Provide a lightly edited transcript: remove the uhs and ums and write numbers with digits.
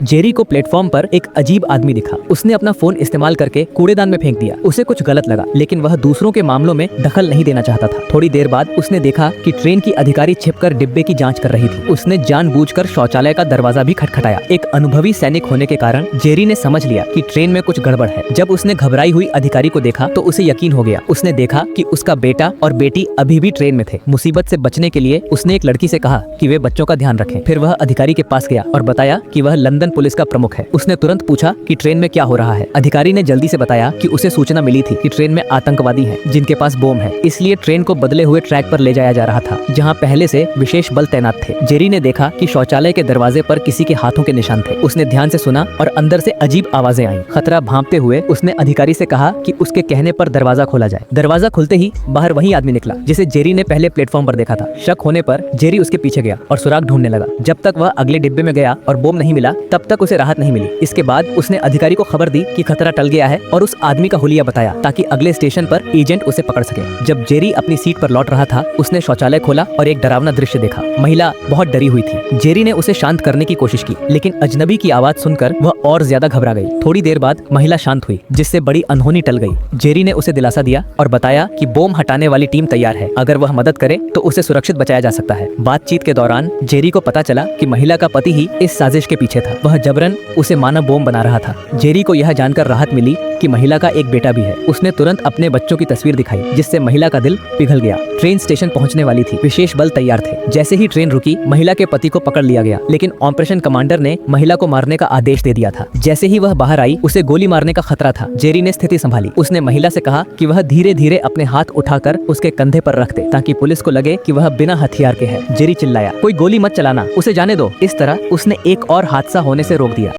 Jerry को platform पर एक अजीब आदमी दिखा। उसने अपना फोन इस्तेमाल करके कूड़ेदान में फेंक दिया। उसे कुछ गलत लगा, लेकिन वह दूसरों के मामलों में दखल नहीं देना चाहता था। थोड़ी देर बाद उसने देखा कि ट्रेन की अधिकारी छिपकर डिब्बे की जांच कर रही थी। उसने जानबूझकर शौचालय का दरवाजा भी खटखटाया। एक अनुभवी सैनिक होने के कारण जेरी ने समझ लिया कि ट्रेन में कुछ गड़बड़ है। जब उसने घबराई हुई अधिकारी को देखा तो उसे यकीन हो गया। उसने देखा कि उसका बेटा और बेटी अभी भी ट्रेन में थे। मुसीबत से बचने के लिए उसने एक लड़की से कहा कि वे बच्चों का ध्यान रखें। फिर वह अधिकारी के पास गया और बताया कि वह लंदन पुलिस का प्रमुख है। उसने तुरंत पूछा कि ट्रेन में क्या हो रहा है। अधिकारी ने जल्दी से बताया कि उसे सूचना मिली थी कि ट्रेन में आतंकवादी हैं जिनके पास बम है, इसलिए ट्रेन को बदले हुए ट्रैक पर ले जाया जा रहा था जहां पहले से विशेष बल तैनात थे। जेरी ने देखा कि शौचालय के दरवाजे पर किसी के हाथों के निशान थे। उसने ध्यान से सुना और अंदर से अजीब आवाजें आईं। खतरा भांपते हुए उसने अधिकारी से कहा कि उसके कहने पर दरवाजा खोला जाए। दरवाजा खुलते ही बाहर वही आदमी निकला जिसे जेरी ने पहले प्लेटफॉर्म पर देखा था। शक होने पर जेरी उसके पीछे गया और सुराग ढूंढने लगा। जब तक वह अगले डिब्बे में गया और बम नहीं मिला तब तक उसे राहत नहीं मिली। इसके बाद उसने अधिकारी को खबर दी कि खतरा टल गया है और उस आदमी का हुलिया बताया ताकि अगले स्टेशन पर एजेंट उसे पकड़ सके। जब जेरी अपनी सीट पर लौट रहा था उसने शौचालय खोला और एक डरावना दृश्य देखा। महिला बहुत डरी हुई थी। जेरी ने उसे शांत करने की कोशिश की, लेकिन अजनबी की आवाज सुनकर वह और ज्यादा घबरा गई। थोड़ी देर बाद महिला शांत हुई, जिससे बड़ी अनहोनी टल गई। जेरी ने उसे दिलासा दिया और बताया कि बम हटाने वाली टीम तैयार है। अगर वह मदद करे तो उसे सुरक्षित बचाया जा सकता है। बातचीत के दौरान जेरी को पता चला कि महिला का पति ही इस साजिश के पीछे था। वह जबरन उसे मानव बम बना रहा था। जेरी को यह जानकर राहत मिली कि महिला का एक बेटा भी है। उसने तुरंत अपने बच्चों की तस्वीर दिखाई, जिससे महिला का दिल पिघल गया। ट्रेन स्टेशन पहुंचने वाली थी। विशेष बल तैयार थे। जैसे ही ट्रेन रुकी महिला के पति को पकड़ लिया गया, लेकिन ऑपरेशन कमांडर ने महिला को मारने का आदेश दे दिया था। जैसे ही वह बाहर आई उसे गोली मारने का खतरा था। जेरी ने स्थिति संभाली। उसने महिला से कहा कि वह धीरे धीरे अपने हाथ उठाकर उसके कंधे पर रख दे ताकि पुलिस को लगे कि वह बिना हथियार के है। जेरी चिल्लाया, कोई गोली मत चलाना, उसे जाने दो। इस तरह उसने एक और हादसा होने से रोक दिया।